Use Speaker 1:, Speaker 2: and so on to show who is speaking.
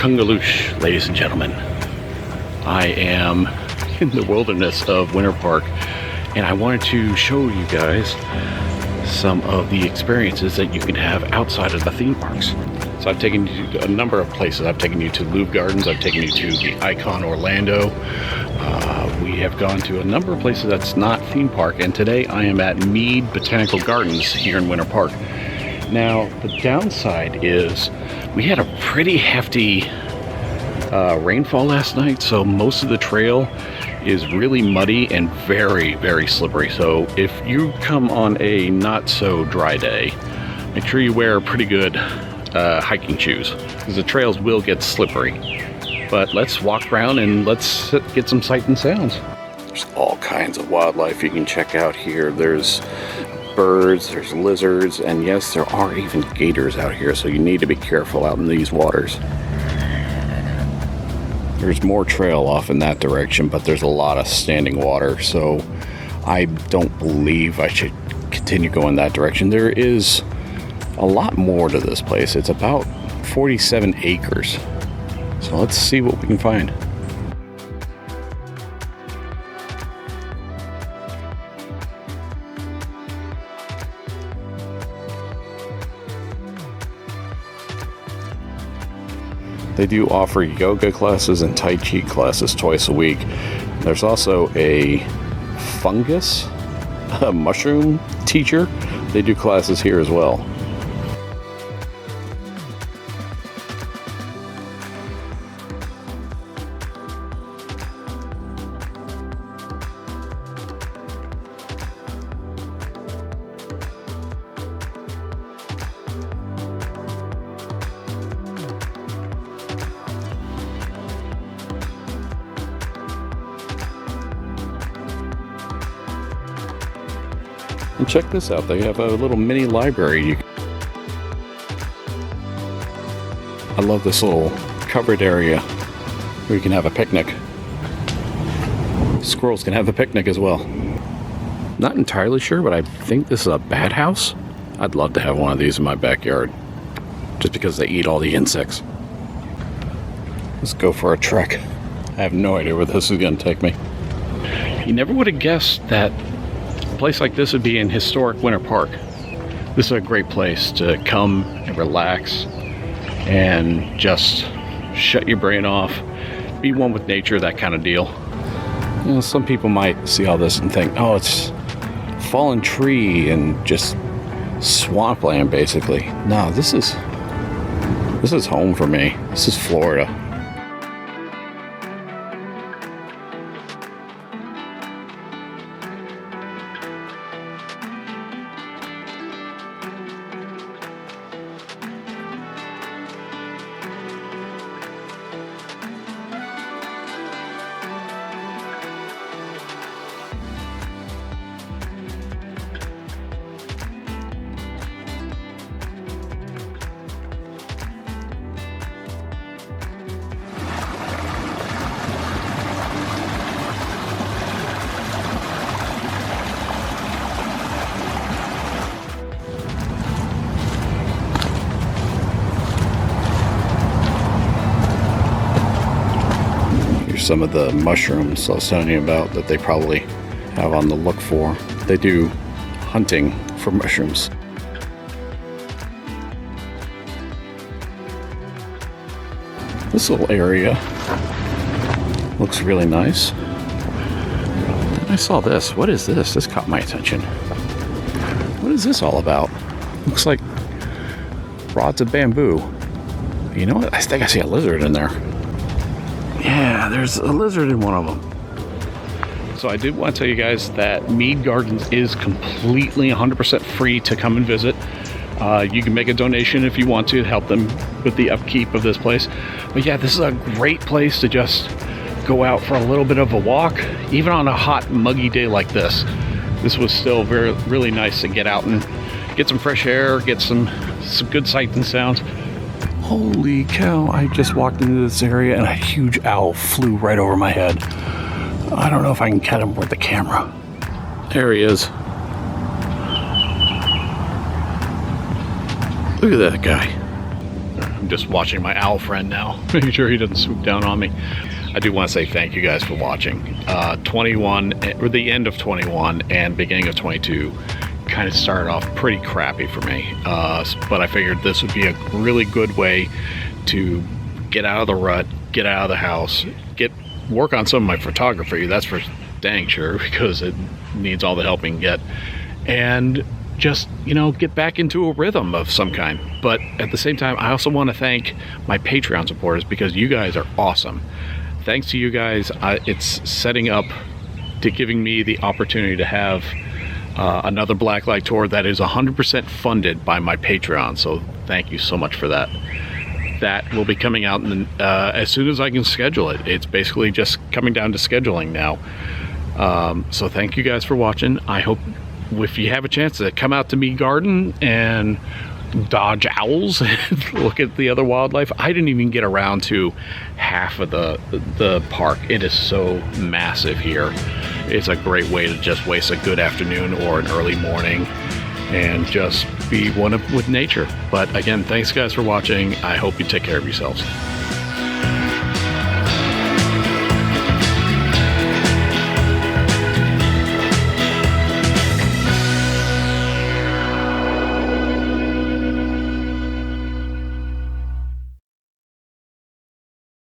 Speaker 1: Kungaloosh, ladies and gentlemen. I am in the wilderness of Winter Park, and I wanted to show you guys some of the experiences that you can have outside of the theme parks. So I've taken you to a number of places. I've taken you to Louvre Gardens, I've taken you to the Icon Orlando. We have gone to a number of places that's not theme park, and today I am at Mead Botanical Gardens here in Winter Park. Now, the downside is we had a pretty hefty rainfall last night, so most of the trail is really muddy and very, very slippery. So if you come on a not so dry day, make sure you wear pretty good hiking shoes, because the trails will get slippery. But let's walk around and let's get some sight and sounds. There's all kinds of wildlife you can check out here. There's birds, there's lizards, and yes, there are even gators out here, so you need to be careful out in these waters. There's more trail off in that direction, but there's a lot of standing water, so I don't believe I should continue going that direction. There is a lot more to this place. It's about 47 acres. So let's see what we can find. They do offer yoga classes and Tai Chi classes twice a week. There's also a fungus, a mushroom teacher. They do classes here as well. And check this out, they have a little mini library. I love this little covered area where you can have a picnic. Squirrels can have a picnic as well. Not entirely sure, but I think this is a bat house. I'd love to have one of these in my backyard, just because they eat all the insects. Let's go for a trek. I have no idea where this is going to take me. You never would have guessed that a place like this would be in historic Winter Park. This is a great place to come and relax and just shut your brain off, be one with nature, that kind of deal. You know, some people might see all this and think, oh, it's fallen tree and just swampland basically. No, this is home for me. This is Florida. Some of the mushrooms I was telling you about that they probably have on the look for. They do hunting for mushrooms. This little area looks really nice. And I saw this. What is this? This caught my attention. What is this all about? Looks like rods of bamboo. You know what? I think I see a lizard in there. Yeah, there's a lizard in one of them. So I did want to tell you guys that Mead Gardens is completely 100% free to come and visit. You can make a donation if you want to help them with the upkeep of this place. But yeah, this is a great place to just go out for a little bit of a walk, even on a hot, muggy day like this. This was still really nice to get out and get some fresh air, get some good sights and sounds. Holy cow, I just walked into this area and a huge owl flew right over my head. I don't know if I can catch him with the camera. There he is. Look at that guy. I'm just watching my owl friend now, making sure he doesn't swoop down on me. I do want to say thank you guys for watching. 21, or the end of 21 and beginning of 22 kind of started off pretty crappy for me, but I figured this would be a really good way to get out of the rut, get out of the house, work on some of my photography, that's for dang sure, because it needs all the help we can get, and just, you know, get back into a rhythm of some kind. But at the same time, I also want to thank my Patreon supporters, because you guys are awesome. Thanks to you guys, it's setting up to giving me the opportunity to have another Blacklight tour that is 100% funded by my Patreon, so thank you so much for that. That will be coming out as soon as I can schedule it. It's basically just coming down to scheduling now. So thank you guys for watching. I hope if you have a chance to come out to Mead Garden and dodge owls and look at the other wildlife. I didn't even get around to half of the park. It is so massive here. It's a great way to just waste a good afternoon or an early morning and just be with nature. But again, thanks guys for watching. I hope you take care of yourselves.